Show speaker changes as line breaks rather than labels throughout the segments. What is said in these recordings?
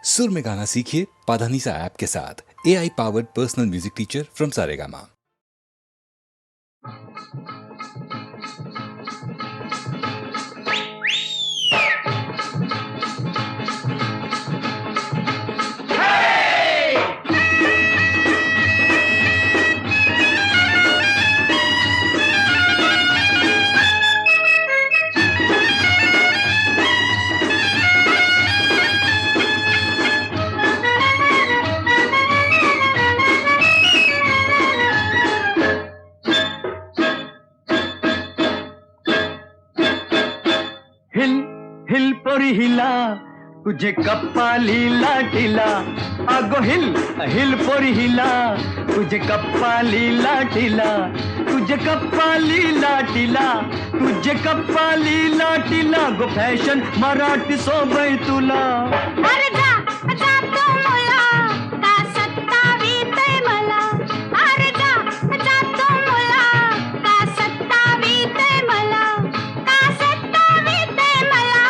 सुर में गाना सीखिए पाधानीसा ऐप के साथ। AI powered personal music teacher from Saregama.
हिला तुझे कप्पाली लाटीला अगो हिल हिल पोरी हिला तुझे कप्पाली लाटीला तुझे कप्पाली लाटीला तुझे कप्पाली लाटीला गो फॅशन मराठी सोबय तुला
अरे जा जा तो मुला का सत्तावीतय मला अरे जा जा तो मुला का सत्तावीतय मला का सत्तावीतय मला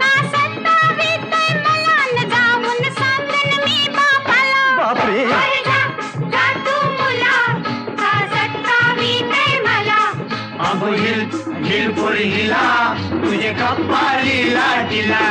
का सत्तावीतय मला न जाऊन सांगन मी बापाला
बापरे
अरे जा जा तो मुला का सत्तावीतय मला
अगो हिल हिल पोरी हिला तुझे कप्पाली लाटीला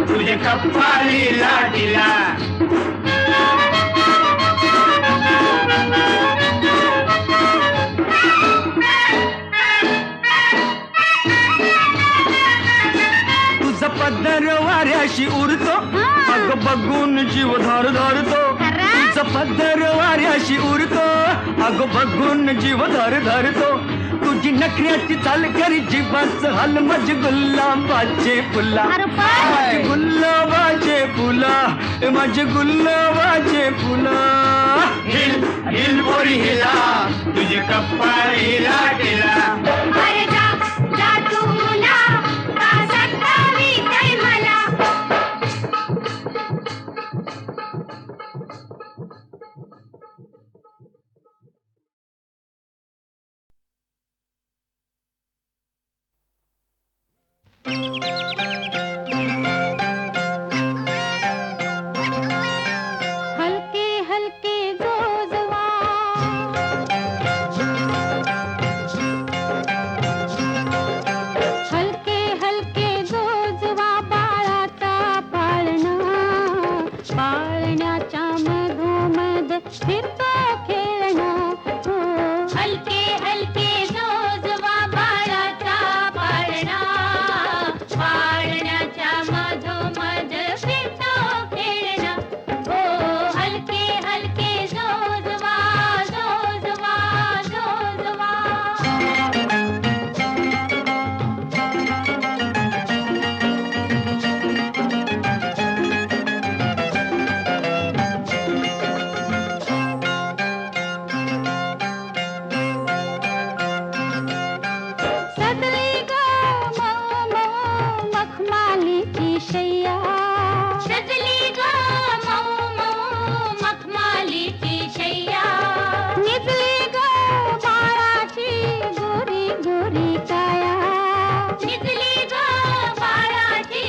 तुझे कप्पाली लाटीला तुझा पदर वाऱ्याशी उरतो अग बघून जीव धर धरतो तुझा पदर वाऱ्याशी उरतो अग बघून जीव धर धरतो तुझी नखऱ्याची चाल करी जीवाच हल मज गुलाबाचे फुला माझे गुलाबाचे फुला माझे गुलाबाचे फुला हिल हिल पोरी हिला तुझे कप्पाली लाटीला
अरे जा जा तू मुला का सत्तावीतय मला हलके हलके जोजवा हलके हलके जोजवा बाळाचा पाळणा पाळण्याच्या मधोमध फिरतो खेळणा हो हलके हलके जोजवा बाळाचा पाळणा पाळण्याच्या मधोमध फिरतो खेळणा हो हलके हलके जोजवा जोजवा जोजवा सदली ग मऊ मऊ मखमालीची शय्या सजली ग मऊ मऊ मखमालीची शय्या निजली ग बाळाची गोरी गोरी काया निजली ग बाळाची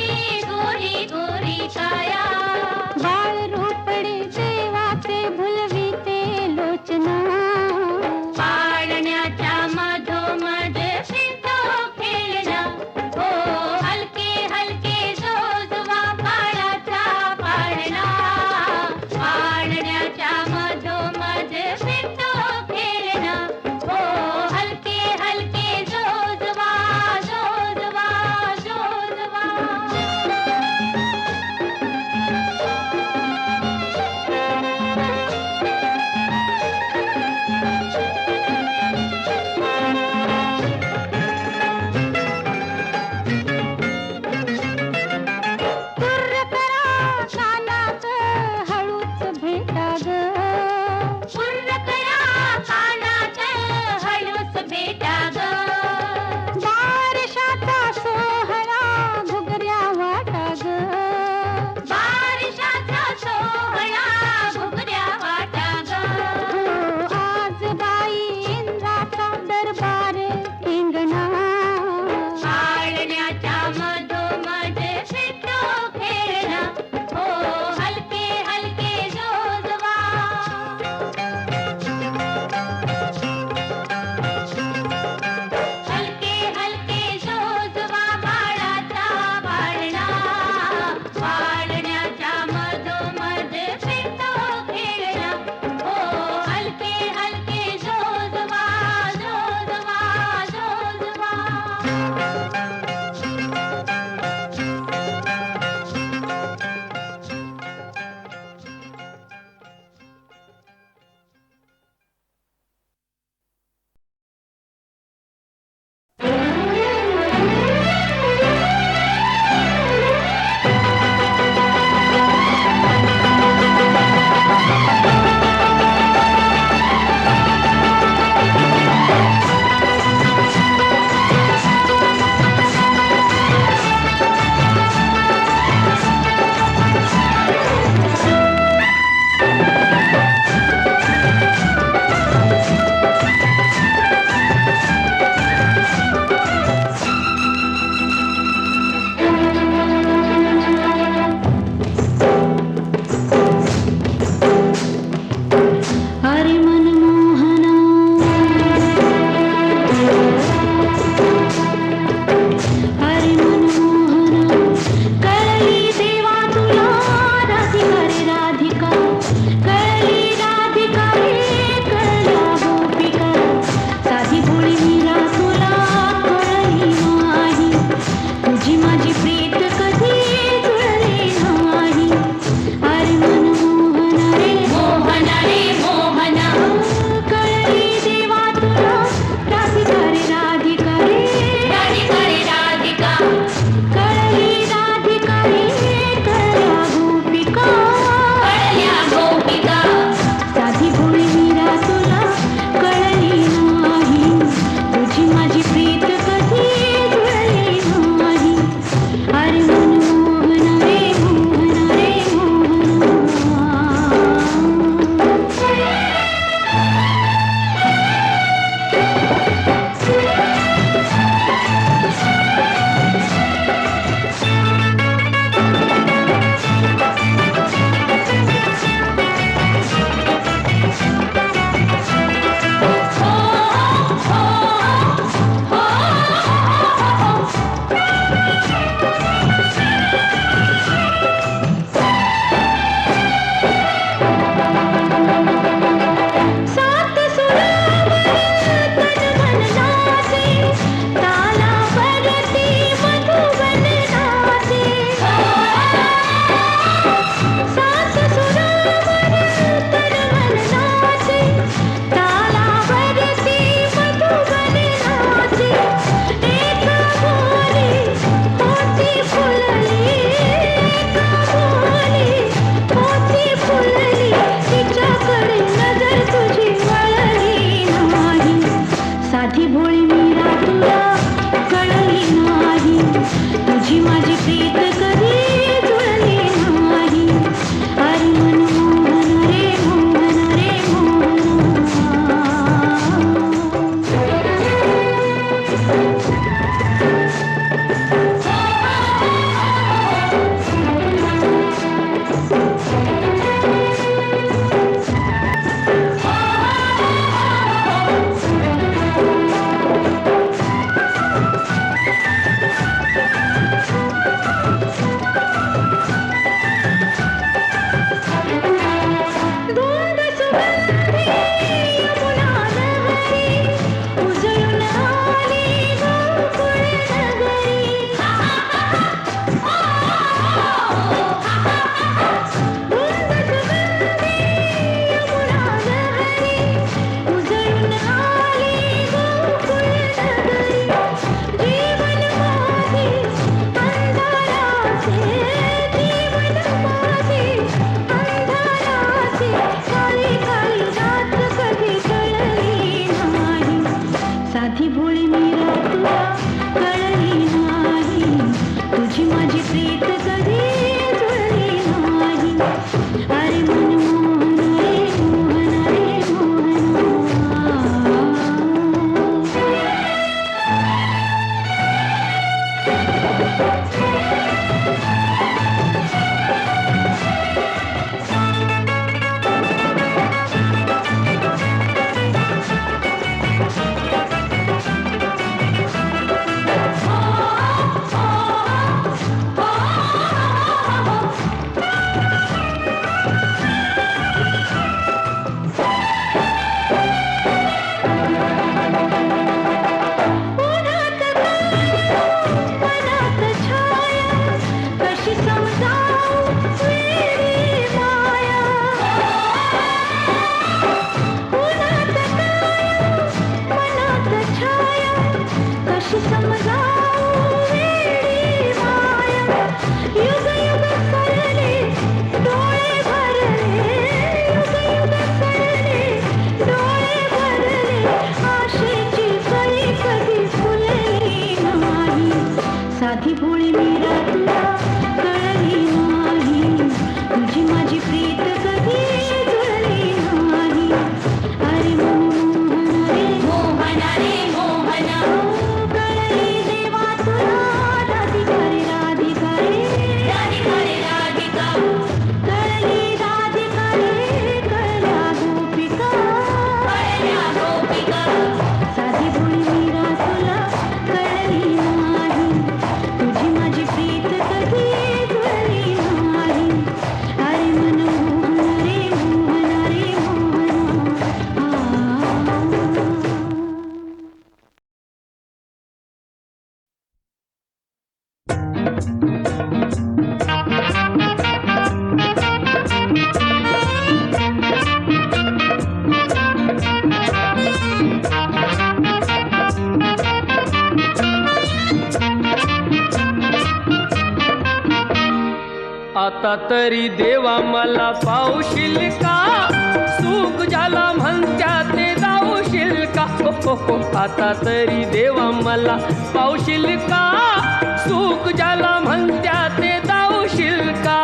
प्रीत कधी जुळली नाही. अरे मनमोहन रे मोहन रे मोहन. उन्हात मनात छाया कशी समजावू वेडी माया. उन्हात मनात छाया कशी समजावू वेडी माया. युग युग सरले डोळे भरले, युग युग सरले डोळे भरले. आशेची कळी कधी फुलली नाही. साधी भोळी मीरा तुला कळली नाही. तुझी माझी प्रीत कधी जुळली नाही. अरे मनमोहन रे मोहन रे मोहन. कळली देवा तुला राधिका रे राधिका रे राधिका रे राधिका. कळली राधिका रे कळल्या गोपिका कळल्या गोपिका. साधी भोळी मीरा तुला कळली नाही. तुझी माझी प्रीत कधी जुळली नाही. अरे मनमोहन रे मोहन रे
आता तरी देवा मला पावशील का, सुख ज्याला म्हणत्या ते जाऊशील का. हो, हो, हो. आता तरी देवा मला पावशील का, सुख ज्याला म्हणत्या ते जाऊशील का.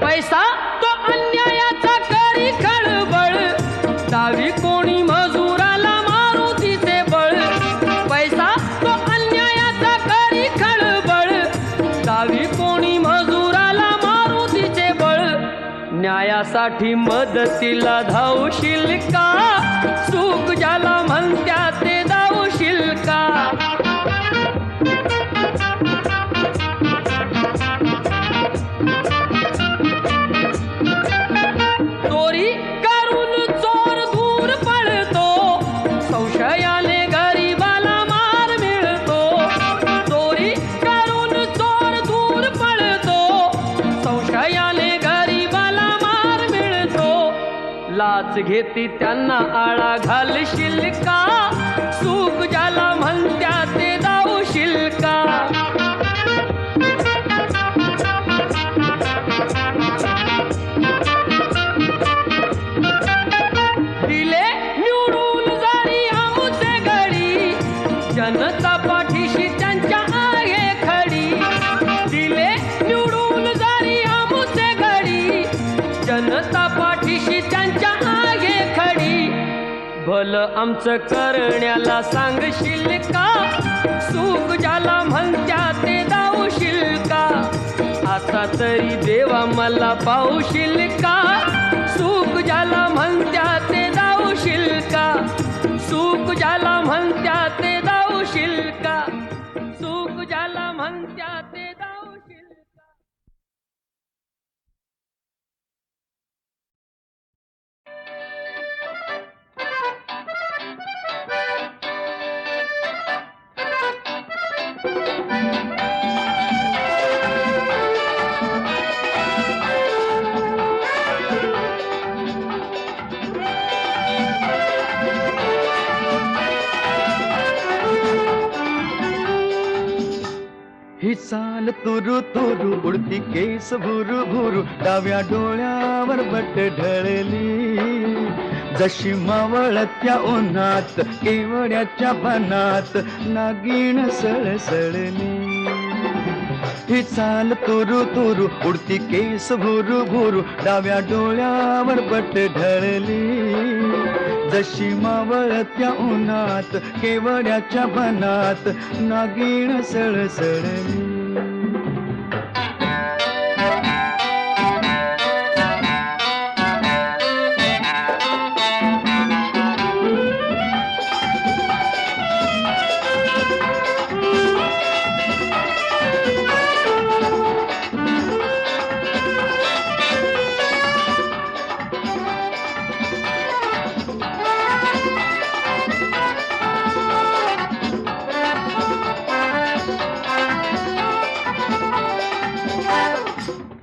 पैसा तो अन्यायाचा करी खळबळ, डावी कोणी मजुराला मारू तिचे बळ. पैसा तो अन्यायाचा करी खळबळ, डावी कोणी मजुराला मारू तिचे बळ. न्यायासाठी मदतीला धावशील का, सुख ज्याला म्हणत्या ते धावशील का. चोरी करून चोर दूर पळतो, संशयाने गरीबाला मार मिळतो. चोरी करून चोर दूर पळतो, संशयाने गरीबाला मार मिळतो. लाच घेती त्यांना आळा घालशील का, सुख ज्याला म्हणत्या ते दावशील का. दिले निवडून जरी आमुचे घडी, जनता पाठीशी त्यांच्या आहे खडी. दिले निवडून जरी आमुचे घडी, जनता पाठीशी त्यांच्या आहे खडी. भलं आमचं करण्याला सांगशील का, सुख ज्याला म्हणत्या ते दावशील का. आता तरी देवा मला पावशील का, सुख ज्याला म्हणत्या ते दावशील का. सुख ज्याला म्हणत्या ते दावशील का, सुख ज्याला म्हणत्या ते दावशील का.
ही चाल तुरु तुरु उडती केस भुरु भुरु, डाव्या डोळ्यावर बट ढळली. जशी मावळत्या उन्हात केवड्याच्या बनात नागिण सळसळली. ही चाल तुरु तुरु उडती केस भुरु भुरु डाव्या डोळ्यावर बट ढळली. जशी मावळत्या उन्हात केवड्याच्या बनात नागिण सळसळली.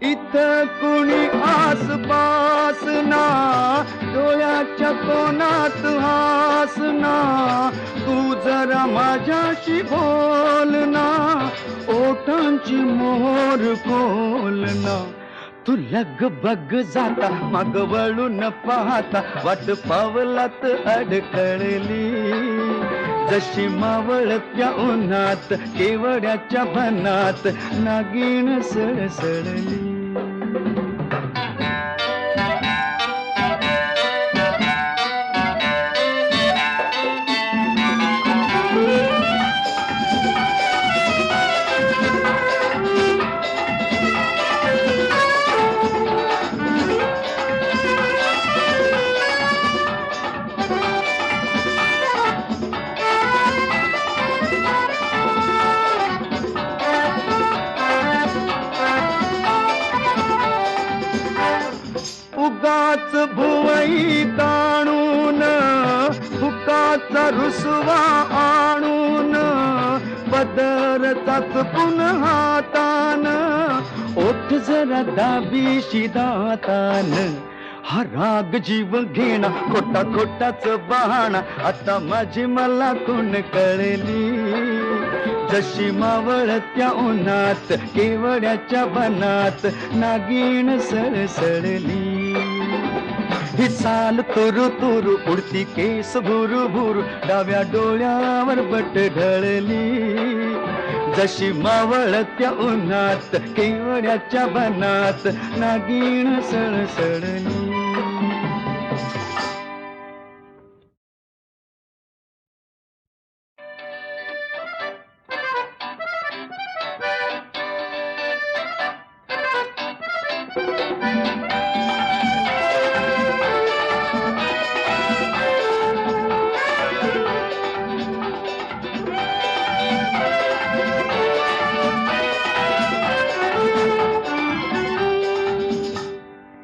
इथं कुणी आसपास ना, डोळ्याच्या कोणात हास ना. तू जरा माझ्याशी बोल ना, ओठांची मोहर खोल ना. तू लगबग जाता माग वळून पाहता वाट पावलात अडकळली. जशी मावळत्या उन्हात केवड्याच्या बनात नागिण सळसळली. उगाच भुवई ताणून फुकाचा रुसवा आणून पदरचाच पुन्हा हातान ओठ जरा दाबीशी दातान. हा राग जीव घेणा खोटा खोटाच बहाणा आता माझी मला कोण कळली. जशी मावळत्या उन्हात केवड्याच्या बनात नागिण सळसळली. ही चाल तुरु तुरु उडती केस भुरु भुरु डाव्या डोळ्यावर बट ढळली. जशी मावळत्या उन्हात केवड्याच्या बनात नागिण सळसळली.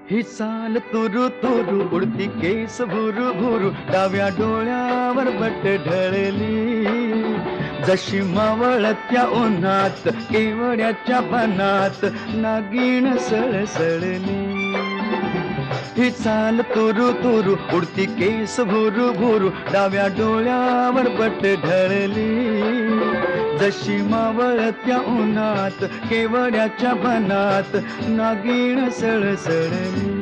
ही चाल तुरु तुरु उडती केस भुरु भुरु डाव्या डोळ्यावर बट ढळली. जशी मावळत्या उन्हात केवड्याच्या बनात नागिण सळसळली. ही चाल तुरु तुरु उडती केस भुरु भुरु डाव्या डोळ्यावर बट ढळली. जशी मावळत्या उन्हात केवड्याच्या बनात नागिण सळसळली.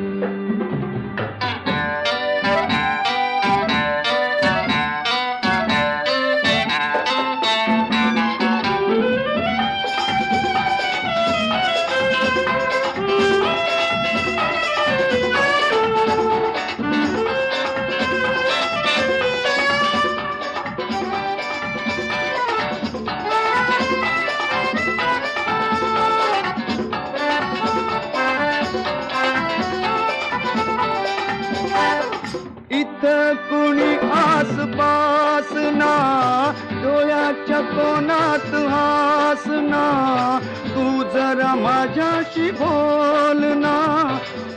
इथं कुणी आसपास ना, डोळ्याच्या कोणात हास ना. तू जरा माझ्याशी बोल ना,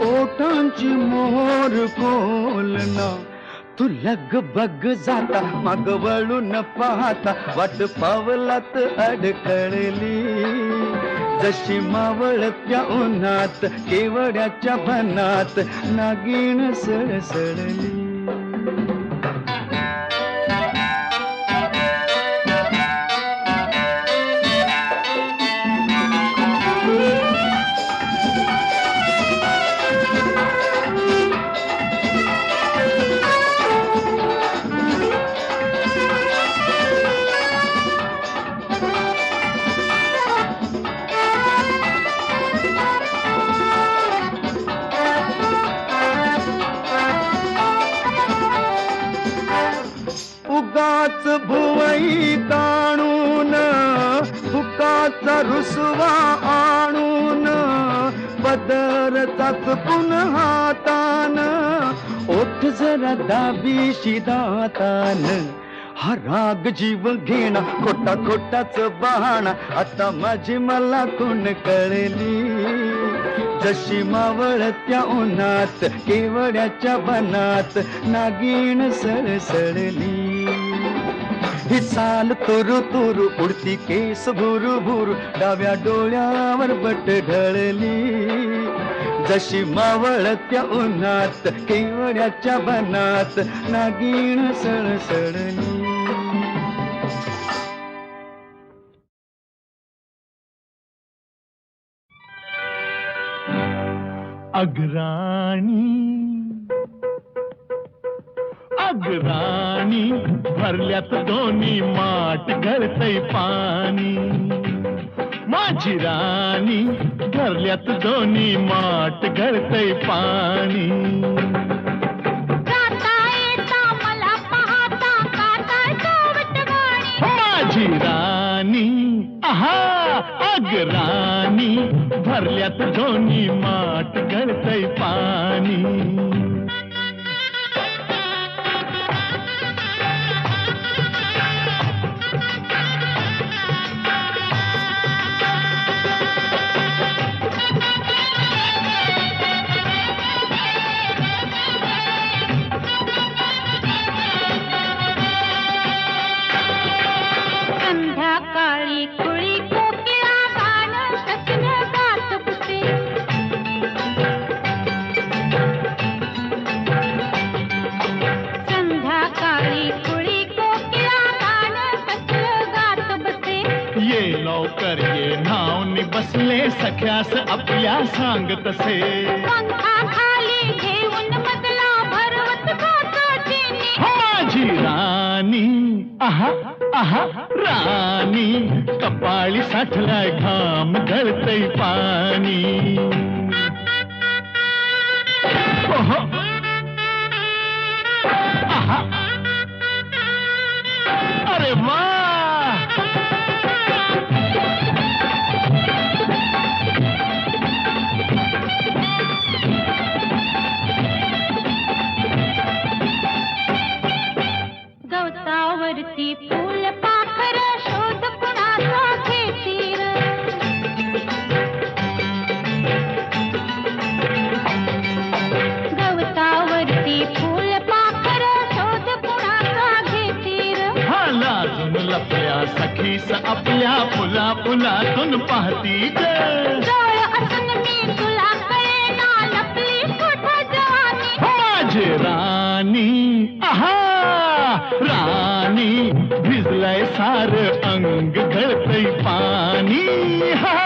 ओठांची मोहर खोल ना. तू लगबग जाता माग वळून पाहता वाट पावलात अडकळली. जशी मावळत्या उन्हात केवड्याच्या बनात नागिण सळसळली. उगाच भुवई ताणून फुकाचा रुसवा आणून पदर चाचपून हातान ओठ जरा दाबीशी दातान हा राग जीव घेणा खोटा खोटाच बहाणा आता माझी मला कोण कळली जशी मावळत्या उन्हात केवड्याच्या बनात नागिण सळसळली ही चाल तुरु तुरु उडती केस भुरु भुरु डाव्या डोळ्यावर बट ढळली जशी मावळत्या उन्हात केवड्याच्या बनात नागिण सळसळली
अग्राणी अग्राणी भरल्यात दोन्ही माठ गळतय पाणी माझी राणी भरल्यात दोन्ही माठ गळतय पाणी
गाता येता मला पाहता काटा चोवटवाणी
माझी राणी आहा अग्राणी भरल्यात दोन्ही माठ गळतय पाणी
संध्याकाळी कुळी कोकिळा गाणं सजन गात होते संध्याकाळी कुळी कोकिळा गाणं सजन गात बसे
ये लवकर ये नावनी बसले सख्यास आपल्या सांगतसे
पंखा खाली घेऊन मधला भरवत काकाजीनी
माझी राणी आहा आहा राणी कपाळी साठलाय घाम गळतय पाणी ओहो आहा अरे वा
गवतावरती फूल पाखर शोध कुणाचा घेतील गवतावरती फूल पाखर शोध कुणाचा घेतील
हा लाजून लपल्या सखीस आपल्या फुला फुलातून पाहती ग
जवळ असून मी तुला कळेना लपली कुठं जवानी
माझी राणी आहा राणी भिजलंय सार अंग गळतय पाणी हा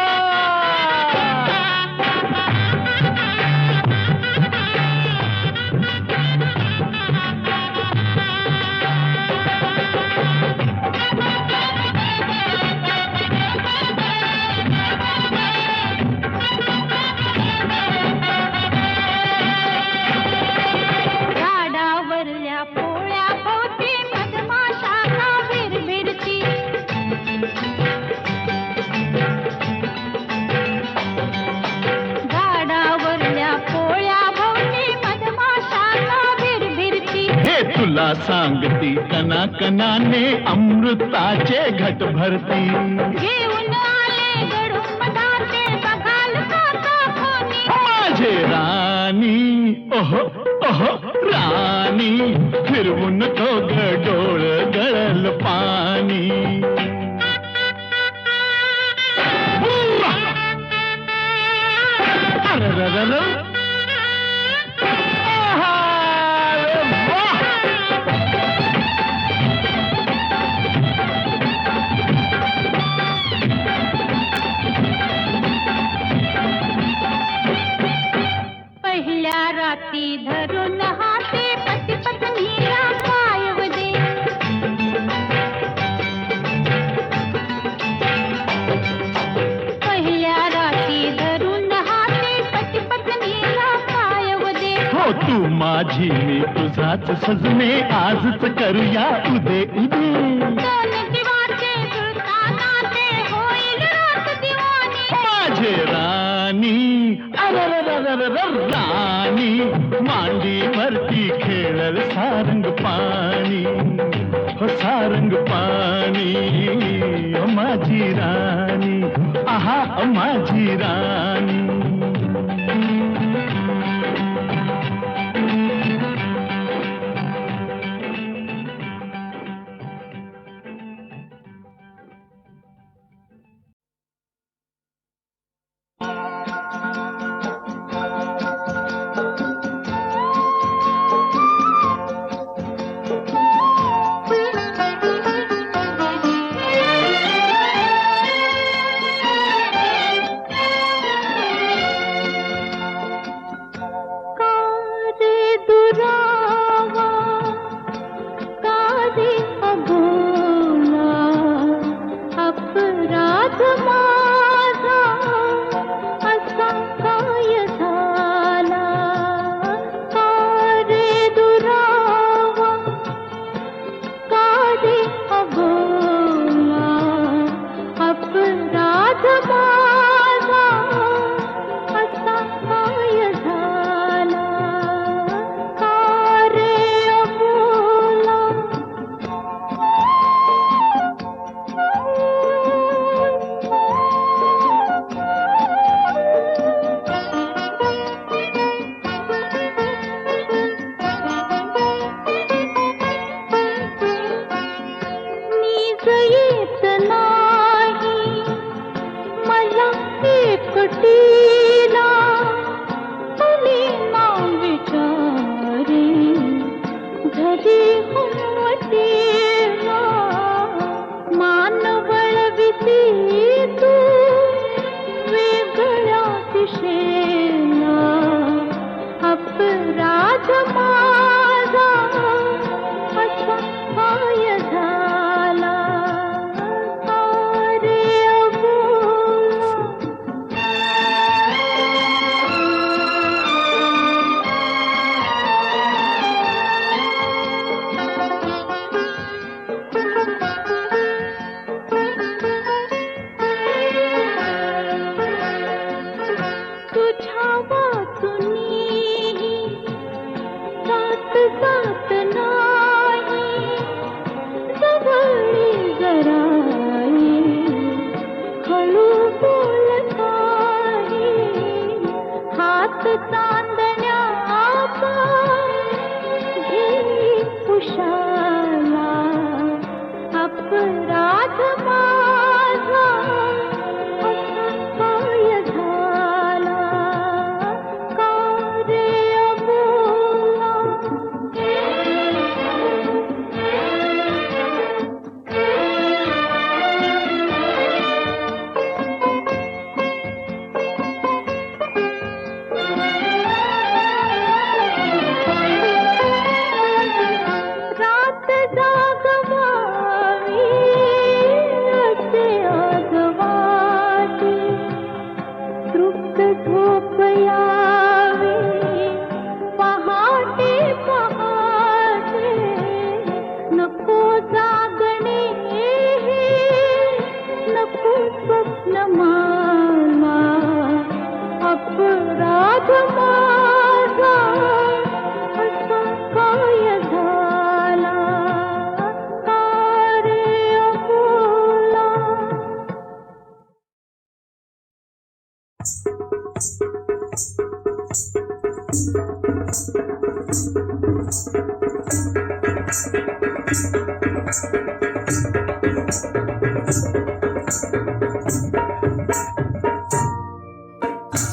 झाडावरल्या पोळ्या भोवती मधमाशांना भिरभिरती झाडावरल्या पोळ्या भोवती मधमाशांना भिरभिरती
हे तुला सांगती कना कनाने अमृताचे घट भरती
घेऊन आले गडून मधाचे बघाल काका खोनी
माझे राणी ओहो ओहो राणी फिरवून तो गडोळ गळल पाणी अररररर. आहा, अरे वाह.
पहिल्या राती धरून हाते पती पत्नीला पायव दे पहिल्या राती धरून हाते पती पत्नीला
तू माझी मी तुझाच सजने आजच करूया उदे उदे
दोन दिवाचे जुळता नाते होईल रात दिवाणी
माझे राणी राणी मांडीवरती खेळल सारंग पाणी हो सारंग पाणी माझी राणी आहा माझी राणी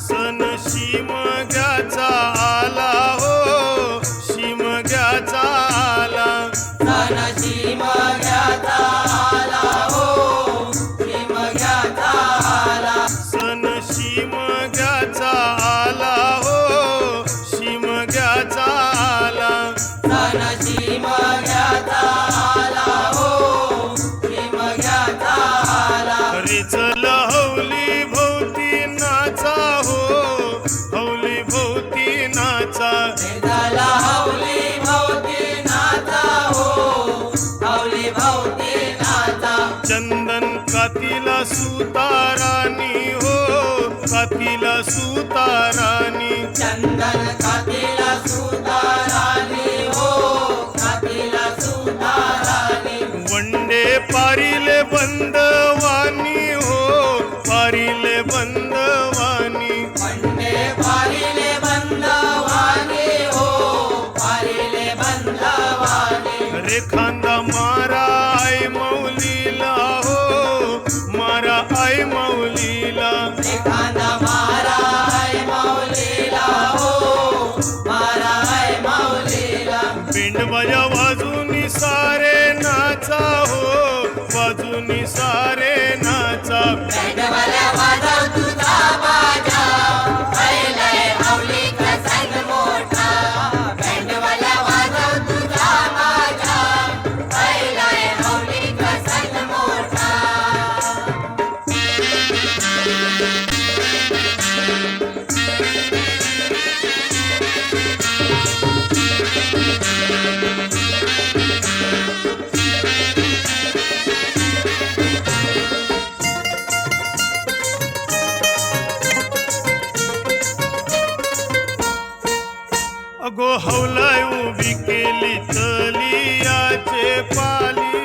सन शिमग्याचा आला हो शिमग्याचा आला
सन शिमग्याचा आला हो शिमग्याचा आला
सन शिमग्याचा आला हो शिमग्याचा आला
सन शिमग्याचा आला हो शिमग्याचा आला
हरी चल सुतारानी हो कातीला सुतारानी
चंदन कातीला सुतारानी हो कातीला सुतारानी
वंडे पारिले बंदवानी हो पारिले बंदवानी
वंडे पारिले बंदवानी हो पारिले बंदवानी
रेखांदा मारा आई मौलीला हो मारा आई मौलीला
एखादा मारा है मौलीला हो मारा है मौलीला
पिंड बजा वाजूनी सारे नाचा हो वाजूनी सारे नाचा
बँडवाल्या वाजव तुझा बाजा पहिलाय हौलीचा संग मोठा बँडवाल्या वाजव तुझा बाजा पहिलाय हौलीचा संग मोठा
अगो हौलाय उभी केली तलियाचे पाली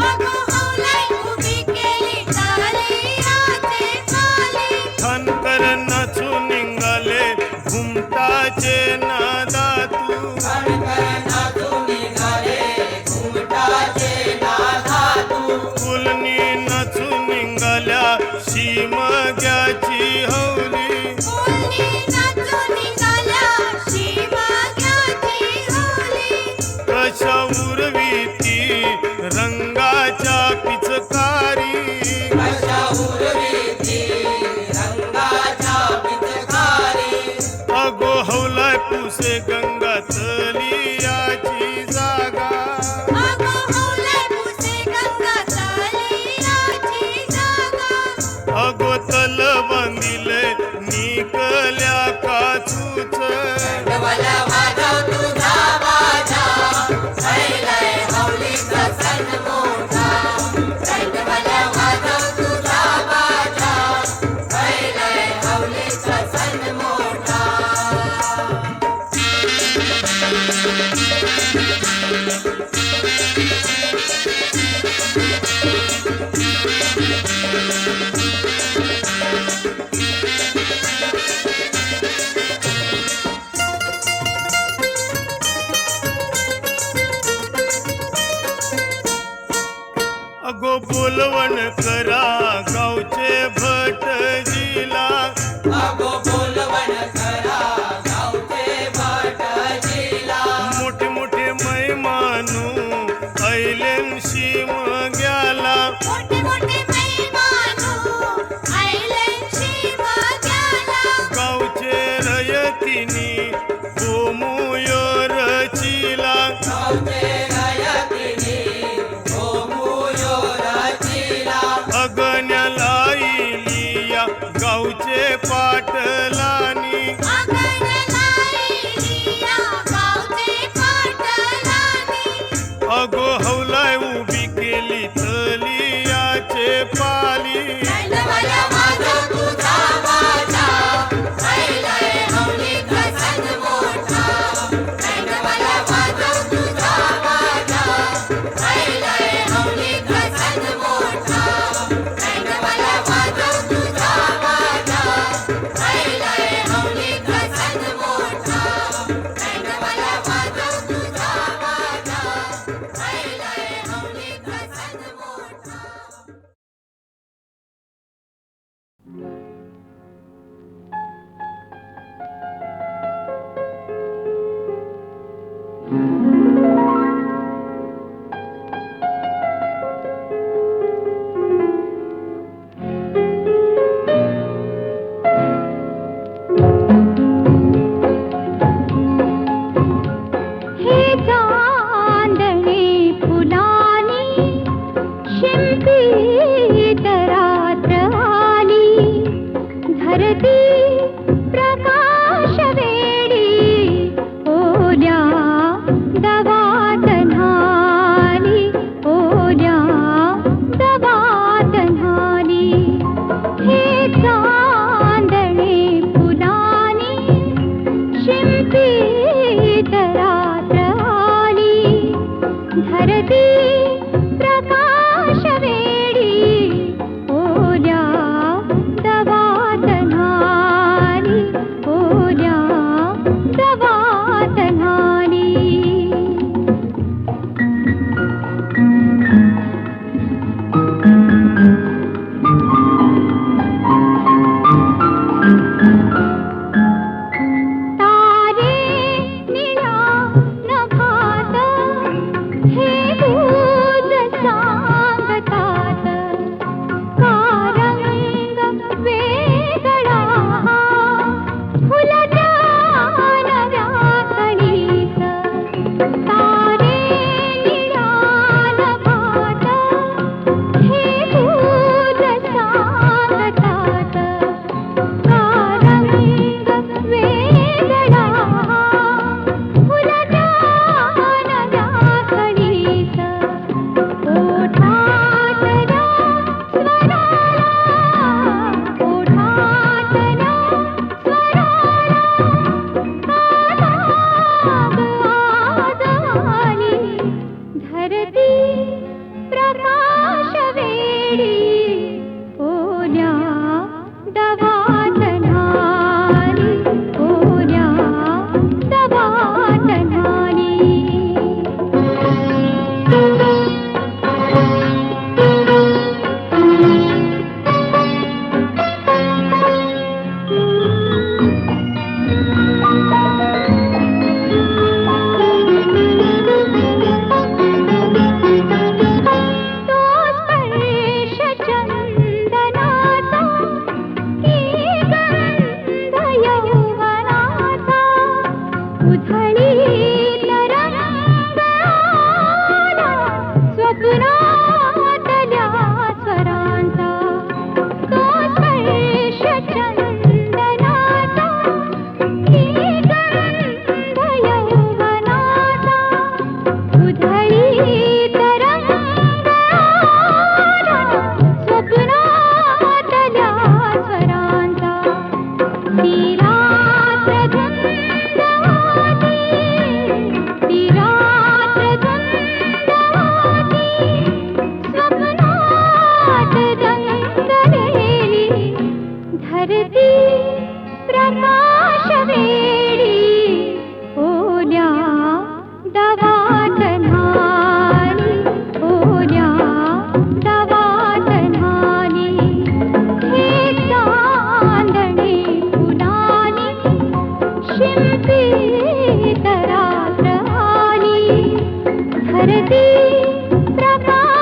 अगो हौलाई उभी केली तालियाचे पाली
खानकर नाचून निघाले घुमटाचे नादातू
कणकर नाचून निघाले घुमटाचे नादातू
फुलनी नाचून निघाल्या शिमग्याची हौली
फुलनी नाचून निघाल्या शिमग्याची हौली
कशा उर्वी ती रंगाच्या पिचकारी
कशा उर्वीती रंगाच्या पिचकारी
अगो हौलाय पुसे गंगा तलियाची जागा
अगो हौलाई पुसे गंगा तालियाची जागा
अगो तल बांधिले निकल्या काचूच
बँडवाल्या वाजव तुझा बाजा पहिलाय हौलीचा सण मोठा बँडवाल्या वाजव तुझा बाजा पहिलाय हौलीचा सण मोठा
अगो बोलवण करा गावचे भटजीला
अगो बोलवण करा गावचे भटजीला
मोठे मोठे मैमानू ऐलेन शिमग्याला
मोठे मोठे मेहमानू आयले शिमग्याला
गावचे रयतीनी गोमुयो रचिला
गावचे रयतीनी गोमुयो रचिला
अगण्याला इलिया गावचे पाटलानी
आगणलाईया गावचे पाटलानी
अगो हौलाय उभी केली तलियाचे पाली
बँडवाल्या वाजव तुझा बाजा पहिलाय हौलीचा सण मोठा बँडवाल्या वाजव तुझा बाजा पहिलाय हौलीचा सण मोठा बँडवाल्या वाजव तुझा बाजा पहिलाय हौलीचा सण मोठा बँडवाल्या वाजव तुझा बाजा पहिलाय हौलीचा सण मोठा
हे चांदणे धरती प्रकाश वेडी ओल्या दवातनारी ओल्या दवातनारी तारे निळ्या नभात हे दूध सांगतात का रंग वेगळा फुलत्या नव्या कळीत तारे निळ्या नभात हे दूध सांगतात का रंग वेगळा फुलत्या नव्या कळीत ओठातल्या स्वराला ओठातल्या स्वराला कानात आली धरती प्रकाश वेडी ओल्या दवातनारी ओल्या दवातनारी तो स्पर्श चंदनाचा की गंध यौवनाचा उधळीत रंग आला स्वप्नातल्या स्वरांचा तो स्पर्श चंदनाचा की गंध यौवनाचा उधळीत रंग आला स्वप्नातल्या स्वरांचा ती रात्र धुंद होती ती रात्र धुंद होती स्वप्नात रंगलेली धरती प्रकाश वेडी ओल्या दवातनारी ओल्या दवातनारी हे चांदणे फुलानी शिंपीत रात्र आली धरती प्रकाश